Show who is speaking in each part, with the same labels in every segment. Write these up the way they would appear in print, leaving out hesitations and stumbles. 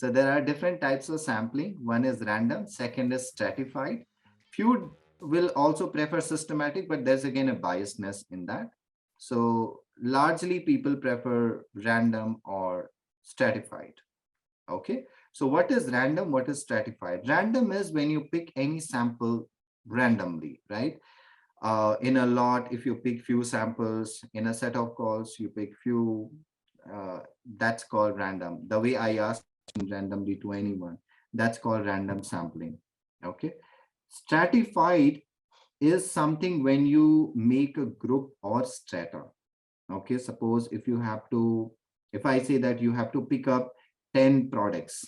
Speaker 1: So there are different types of sampling. One is random, second is stratified. Few will also prefer systematic, but there's again a biasness in that. So largely people prefer random or stratified. Okay. So what is random? What is stratified? Random is when you pick any sample randomly, right? In a lot, if you pick few samples, in a set of calls, you pick few, that's called random. The way I ask randomly to anyone, that's called random sampling. Okay. Stratified is something when you make a group or strata. Okay. Suppose if I say that you have to pick up 10 products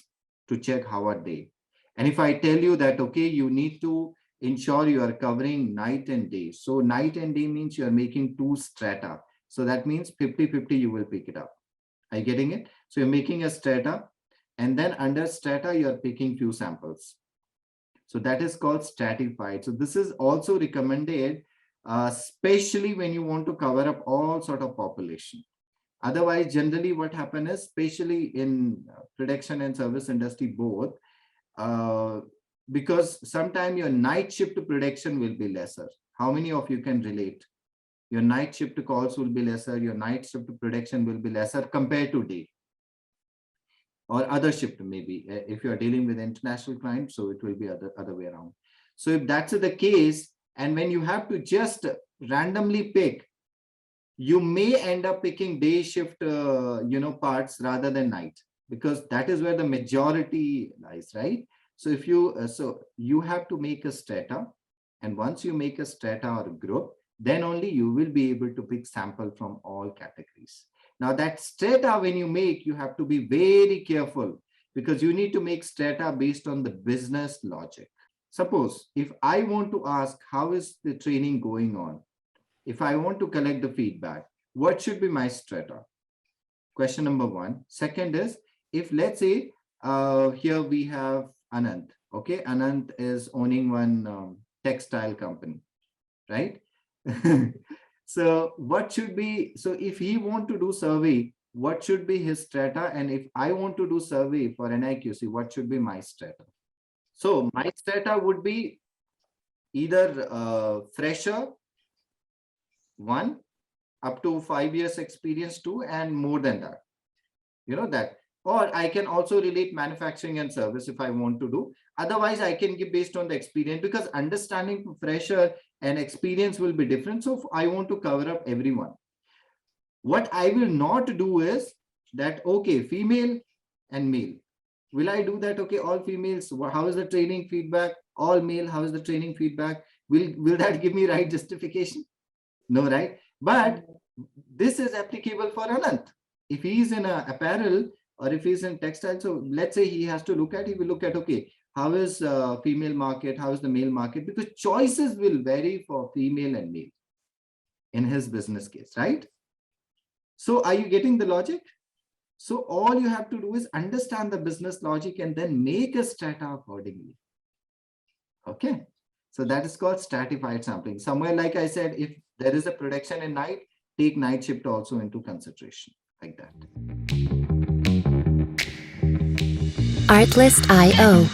Speaker 1: to check how are they. And if I tell you that, okay, you need to ensure you are covering night and day. So night and day means you are making 2 strata. So that means 50-50 you will pick it up. Are you getting it? So you're making a strata, and then under strata you are picking few samples. So that is called stratified. So this is also recommended, especially when you want to cover up all sort of population. Otherwise, generally what happens is, especially in production and service industry both, because sometimes your night shift production will be lesser. How many of you can relate? Your night shift calls will be lesser, your night shift production will be lesser compared to day. Or other shift maybe, if you're dealing with international clients, so it will be other way around. So if that's the case, and when you have to just randomly pick, you may end up picking day shift parts rather than night, because that is where the majority lies, right? So if you you have to make a strata, and once you make a strata or a group, then only you will be able to pick sample from all categories. Now that strata, when you make, you have to be very careful, because you need to make strata based on the business logic. Suppose if I want to ask how is the training going on, if I want to collect the feedback, what should be my strata? Question number one. Second is, if let's say here we have Anant. Okay, Anant is owning one textile company, right? So what should be, so if he want to do survey, what should be his strata? And if I want to do survey for NIQC, what should be my strata? So my strata would be either fresher 1, up to 5 years experience 2, and more than that, that. Or I can also relate manufacturing and service if I want to do. Otherwise, I can give based on the experience, because understanding fresher and experience will be different. So I want to cover up everyone. What I will not do is that, okay, female and male. Will I do that? Okay, all females, how is the training feedback? All male, how is the training feedback? Will that give me right justification? No, right? But this is applicable for Anant. If he is in a apparel or if he's in textile, so let's say he has to look at, he will look at, okay, how is female market? How is the male market? Because choices will vary for female and male in his business case, right? So are you getting the logic? So all you have to do is understand the business logic and then make a strata accordingly. Okay. So that is called stratified sampling. Somewhere, like I said, if there is a production in night, take night shift also into consideration, like that.
Speaker 2: Artlist.io